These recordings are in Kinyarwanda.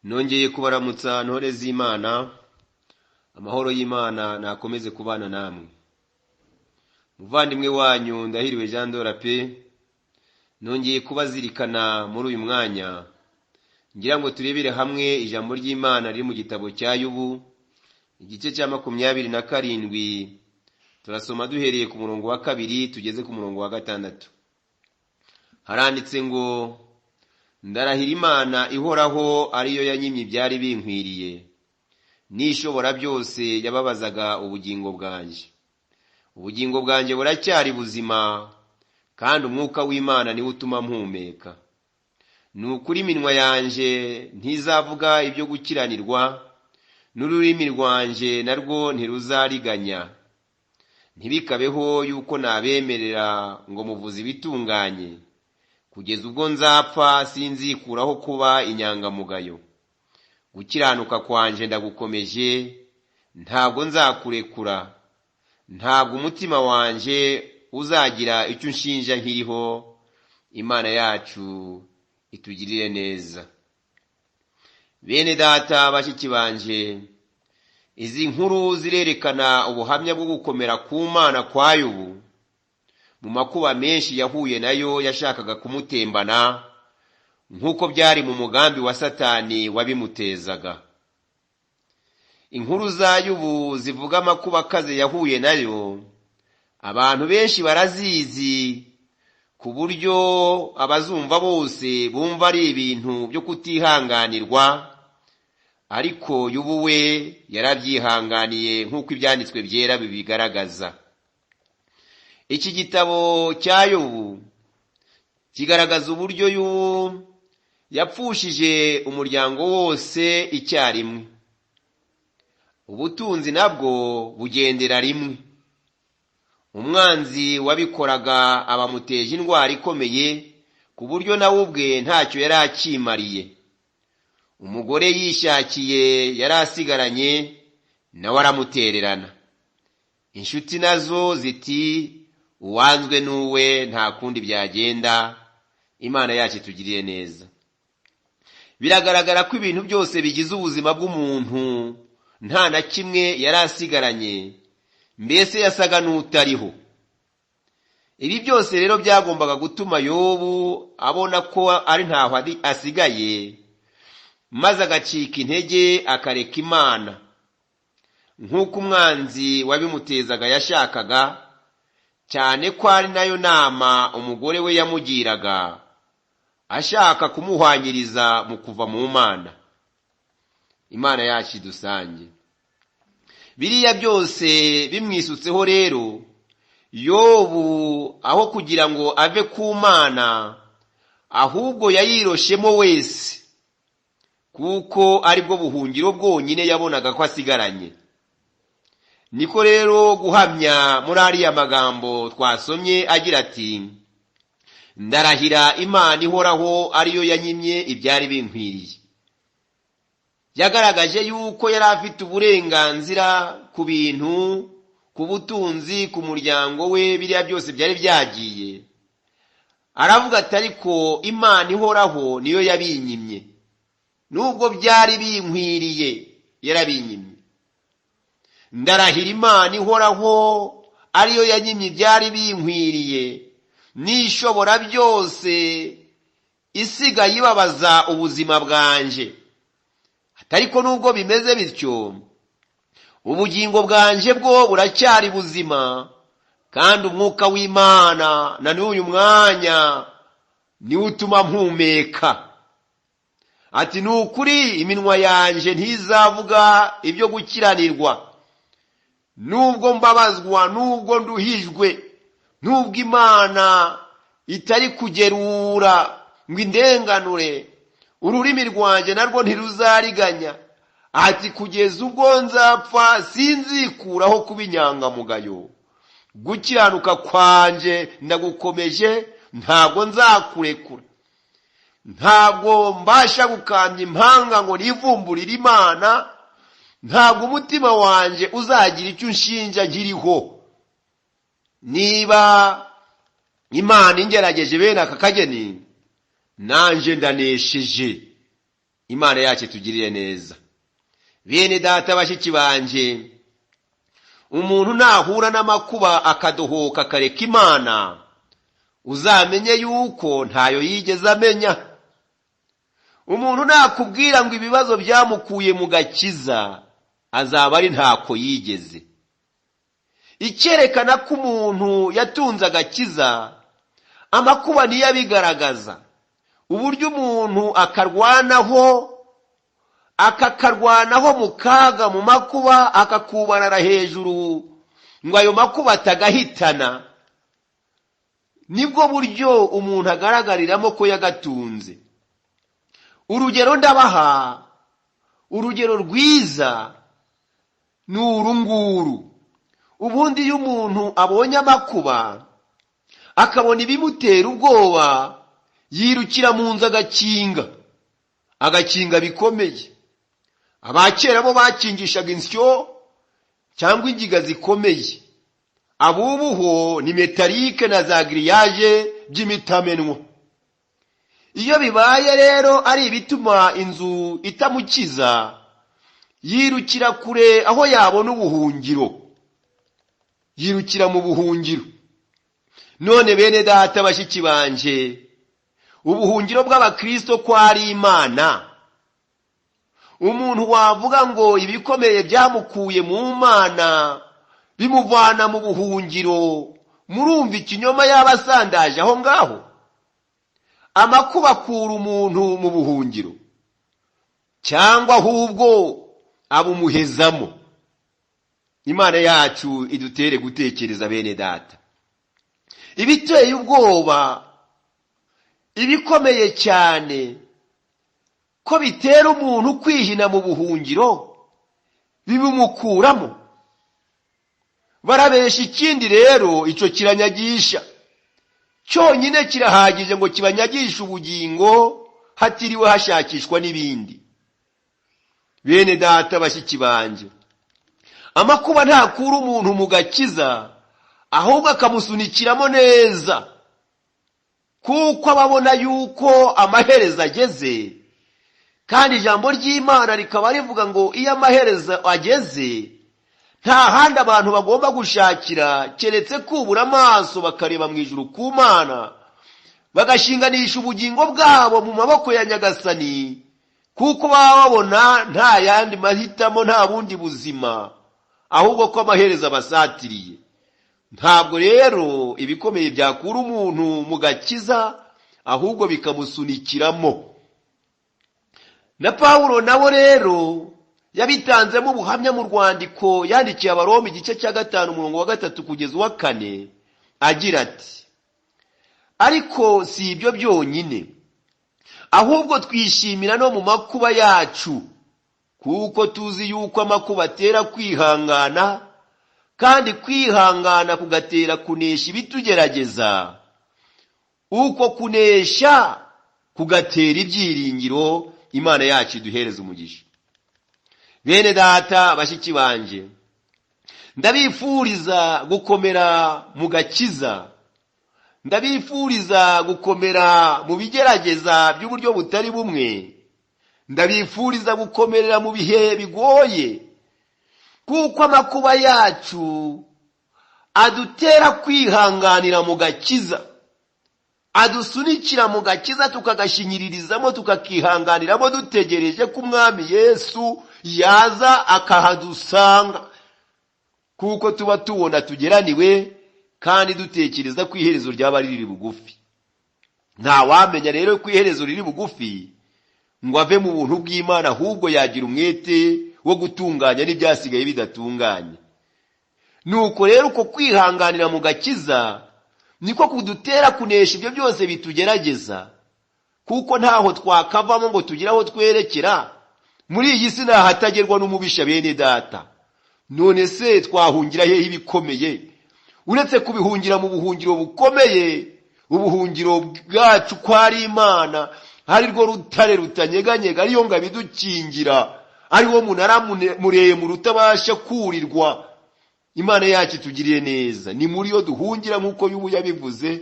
Nongeye kubaramutsa ntore z'Imana, amahoro y'Imana nakomeze kubana namwe. Muvandimwe wanyu Ndahiriwe Jean Dora pe, nongeye kubazirikana muri uyu mwanya, ngira ngo turebere hamwe ijambo ry'Imana riri mu gitabo cya Yubu, igice cya 27, turasoma duhereye ku murongo wa 2 tugeze ku murongo wa 6. Haranditse ngo, ndarahira Imana ihoraho ariyo yanyimye ibyari binkwiriye, nishobora byose yababazaga ubugingo bwanjye. Ubugingo bwanjye buracyari buzima, kandi umwuka w'Imana niwe utuma mpumeka. Nukuri iminwa yanjye ntizavuga ibyo gukiranirwa, n'ururimi rwanjye narwo ntiruzariganya. Ntibikabeho yuko nabemerera ngo muvuze ibitunganye, kugeza ubwo nzapfa sinzikuraho kuba inyangamugayo. Gukiranuka kwanje ndagukomeje, ntabwo nzakurekura. Ntabwo umutima wanje uzagira icyo unshinja nkiriho. Imana yacu itugirire neza. Bene data bashiki banje, izi nkuru zirerekana ubuhamya bwo gukomera ku Mana kwa Yubu. Mu makuba menshi yahuye nayo yashakaga kumutembana, nk'uko byari mu mugambi wa Satani wabimutezaga. Inkuru za Yubu zivuga amakuba akaze yahuye nayo, abantu benshi barazizi, ku buryo abazumva bose bumva ari ibintu byo kutihanganirwa, ariko Yubu we yarabyihanganiye nk'uko ibyanditswe byera bibigaragaza. Iki gitabo cya Yubu kigaragaza uburyo Yubu yapfushije umuryango wose icyarimwe. Ubutunzi nabwo bugendera rimwe. Umwanzi wabikoraga abamuteje indwara ikomeye, ku buryo nawe ubwe ntacyo yari akimariye. Umugore yishakiye yari asigaranye, nawe aramutererana. Inshuti nazo ziti, uwanzwe nuwe nta kundi byagenda. Imana yacu itugiriye neza. Biragaragara ko ibintu byose bigize ubuzima bw'umuntu nta na kimwe yari asigaranye, mbese yasaga n'utariho. Ibi byose rero byagombaga gutuma Yobu abona ko ari ntaho asigaye, maze agacika intege akareka Imana, nk'uko umwanzi wabimutezaga yashakaga, cyane ko ari nayo nama umugore we yamugiraga, ashaka kumuhwanyiriza mu kuva mu Mana. Imana yacu idusange. Biriya byose bimwisutseho rero, Yobu aho kugira ngo ave ku Mana, ahubwo yayiroshemo wese, kuko aribwo buhungiro bwonyine yabonaga ko asigaranye. Niko rero guhamya muri ariya magambo twasomye agira ati, ndarahira Imana ihoraho ariyo yanyimye ibyari binkwiriye. Yagaragaje yuko yari afite uburenganzira ku bintu, ku butunzi, ku muryango we, biriya byose byari byagiye. Aravuga ati ariko Imana ihoraho niyo yabinyimye. Nubwo byari binkwiriye, yarabinyimye. Ndarahira Imana ihoraho ariyo yanyimye ibyari binkwiriye, nishobora byose isigaye ibabaza ubuzima bwanje. Ariko nubwo bimeze bityo, ubugingo bwanje bwo buracyari buzima, kandi umwuka w'Imana na n'uyu mwanya niwe utuma mpumeka. Ati nukuri iminwa yanjye ntizavuga ibyo gukiranirwa, nubwo mbabazwa, nubwo nduhijwe, nubwo Imana itari kugerura ngo indenganure, ururimi rwanjye narwo ntiruzariganya. Ati kugeza ubwo nzapfa sinzikuraho kuba inyangamugayo. Gukiranuka kwanje ndagukomeje, ntabwo nzakurekura. Ntabwo mbasha gukambya impanga ngo nivumburire Imana. Ntabwo umutima wanjye uzagira icyo unshinja nkiriho. Niba Imana ingerageje bene aka kageni, nanje ndanesheje. Imana yacu tugirire neza. Bene data bashiki banje, umuntu nahura n'amakuba akadohoka akareka Imana, uzamenye yuko ntayo yigeze amenya. Umuntu nakubwira ngo ibibazo byamukuye mu gakiza, azaba ari ntako yigeze. Icyerekana ko umuntu yatunze agakiza, amakuba niyo abigaragaza. Uburyo umuntu akakarwanaho mu kaga mu makuba, akakubanara hejuru ngo ayo makuba atagahitana, nibwo buryo umuntu agaragariramo ko yagatunze. Urugero ndabaha, urugero rwiza ni uru nguru. Ubundi iyo umuntu abonye amakuba akabona ibimutera ubwoba, yirukira mu nzu agakinga bikomeye. Abakera bo bakingishaga insyo cyangwa ingiga zikomeye. Abubuho ni metalike na za giriyaje by'imitamenwa. Iyo bibaye rero ari ibituma inzu itamukiza, yirukira kure aho yabona ubuhungiro, yirukira mu buhungiro. None bene data bashiki banje, ubuhungiro bw'abakristo ko ari Imana. Umuntu wavuga ngo ibikomeye byamukuye mu Mana bimuvana mu buhungiro, murumva ikinyoma yabasandaje aho ngaho? Amakuba akura umuntu mu buhungiro, cyangwa ahubwo abumuhezamo? Imana yacu idutere gutekereza bene data. Ibiteye ubwoba, ibikomeye cyane, ko bitera umuntu kwihina mu buhungiro, bimukuramo. Barabesha ikindi rero, icyo kiranyagisha. Cyonyine kirahagije ngo kibanyagisha ubugingo, hatiriwe hashakishwa n'ibindi. Bene data bashiki banje, amakuba ntakura umuntu mu gakiza, ahubwo akamusunikiramo neza, kuko ababona yuko amaherezo ageze. Kandi ijambo ry'Imana rikaba rivuga ngo iyo amaherezo ageze, nta handi abantu bagomba gushakira keretse kubura amaso bakareba mu ijuru ku Mana, bagashinganisha ubugingo bwabo mu maboko ya Nyagasani, kuko baba babona nta yandi mahitamo, nta bundi buzima, ahubwo ko amaherezo abasatiriye. Ntabwo rero ibikomeye byakura umuntu mu gakiza, ahubwo bikamusunikiramo. Na Pawulo nabo rero yabitanzemo ubuhamya mu rwandiko yandikiye Abaroma igice cya 5 umurongo wa 3 kugeza uwa 4, agira ati: ariko si ibyo byonyine, ahubwo twishimira no mu makuba yacu, kuko tuzi yuko amakuba atera kwihangana, kandi kwihangana kugatera kunesha ibitugerageza, uko kunesha kugatera ibyiringiro. Imana yacu iduhereza umugisha. Bene data bashiki banje, ndabifuriza gukomera mu gakiza, ndabifuriza gukomera mu bigerageza by'uburyo butari bumwe, ndabifuriza gukomerera mu bihe bigoye, kuko amakuba yacu adutera kwihanganira mu gakiza, adusunikira mu gakiza, tukagashinyiririzamo, tukakihanganiramo, dutegereje ko Umwami Yesu yaza akahadusanga, kuko tuba tubona tugeraniwe, kandi dutekereza ko iherezo ryaba riri bugufi. Nta wamenya rero ko iherezo riri bugufi ngo ave mu buntu bw'Imana, ahubwo yagira umwete wo gutunganya n'ibyasigaye bidatunganye. Nuko rero uko kwihanganira mu gakiza niko kudutera kunesha ibyo byose bitugerageza, kuko ntaho twakavamo ngo tugire aho twerekera. Muri iyi si nahatagerwa n'umubisha bene data. None se twahungira hehe ibikomeye, uretse kubihungira mu buhungiro bukomeye, ubuhungiro bwacu kwa ari Imana, ari rwo rutare rutanyeganyega, ariyo ngabo idukingira, ari wo munara muremure utabasha kurirwa. Imana yacu tugiriye neza, ni muri yo duhungira, nk'uko Yubu yabivuze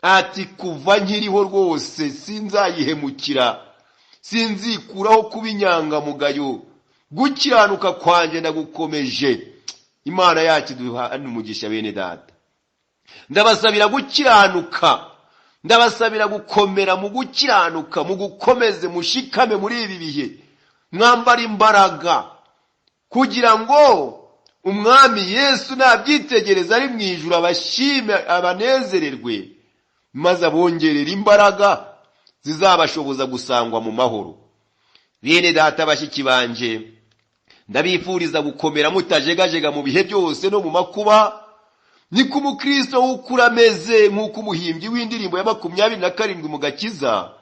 ati: kuva nkiriho rwose sinzayihemukira, sinzikuraho kuba inyangamugayo, gukiranuka kwanjye ndagukomeje. Imana yacu duhana umugisha bene data. Ndabasabira gukiranuka, ndabasabira gukomera mu gukiranuka, mu gukomeze mushikame muri ibi bihe, mwambara imbaraga kugira ngo umwami Yesu nabyitegereza ari mu ijuru abashime abanezererwe, maze abongerera imbaraga zizabashoboza gusangwa mu mahoro. Bene data bashiki banje, ndabifuriza gukomera mutajegajega mu bihe byose no mu makuba. Niko umukristo w'ukuri ameze, nk'uko umuhimbyi w'indirimbo ya 27 mu Gakiza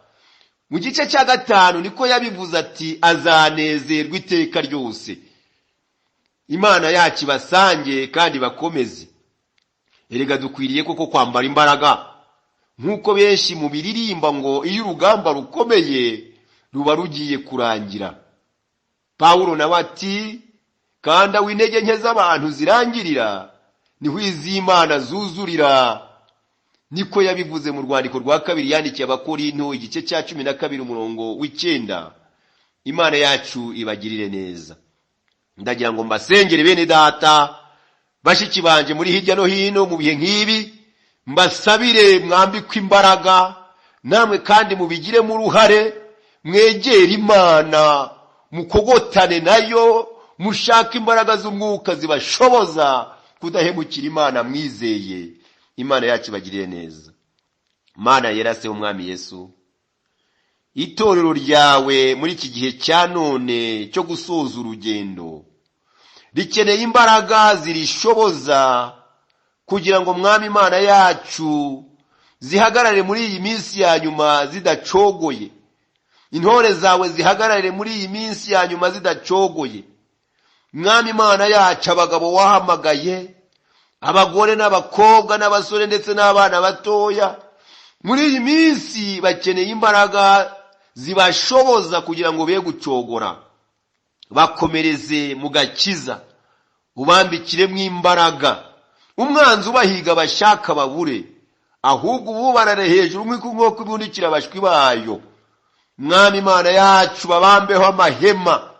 mu gice cya 5 niko yabivuze ati, azanezerwa iteka ryose. Imana yacu basange kandi bakomeze. Erega dukwiriye koko kwambara imbaraga, nk'uko benshi mu biririmba ngo iyo urugamba rukomeye ruba rugiye kurangira. Pawulo nawe ati, kandi aho intege nke z'abantu zirangirira niho iz'Imana zuzurira. Niko yabivuze mu rwandiko rwa 2 yandikiye Abakorinto igice cya 12 umurongo w'9. Imana yacu ibagirire neza. Ndagira ngo mbasengere bene data bashiki banje muri hirya no hino mu bihe nk'ibi, mbasabire mwambikwe imbaraga, namwe kandi mubigiremo uruhare, mwegere Imana, mukogotane nayo, mushaka imbaraga z'umwuka zibashoboza kudahemukira Imana mwizeye. Imana yacu ibagirire neza. Mana yerase umwami Yesu, itorero ryawe muri iki gihe cya none cyo gusoza urugendo rikeneye imbaraga zirishoboza kugira ngo mwami Imana yacu zihagarare muri iyi minsi ya nyuma zidacogoye. Intore zawe zihagarare muri iyi minsi ya nyuma zidacogoye. Mwami Imana yacu, abagabo wahamagaye, abagore n'abakobwa n'abasore ndetse n'abana batoya, muri iyi minsi bakeneye imbaraga zibashoboza kugira ngo be gucogora. Bakomereze mu gakiza, ubambikiremo imbaraga. Umwanzi ubahiga bashaka babure, ahubwo ububarare hejuru nk'uko ibundikira abashwi bayo. Mwami Imana yacu, babambeho amahema.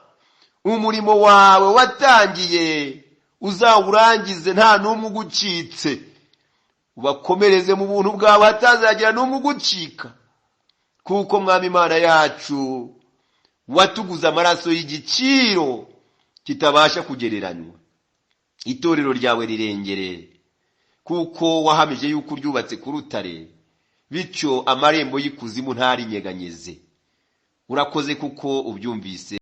Umurimo wawe watangiye uzawurangize nta n'umwe ugucitse. Ubakomereze mu buntu bwawe hatazagira n'umwe ugucika, kuko mwami Imana yacu watuguze amaraso y'igiciro kitabasha kugereranywa. Itorero ryawe rirengere, kuko wahamije yuko uryubatse ku rutare, bityo amarembo y'ikuzimu ntarinyeganyeze. Urakoze kuko ubyumvise.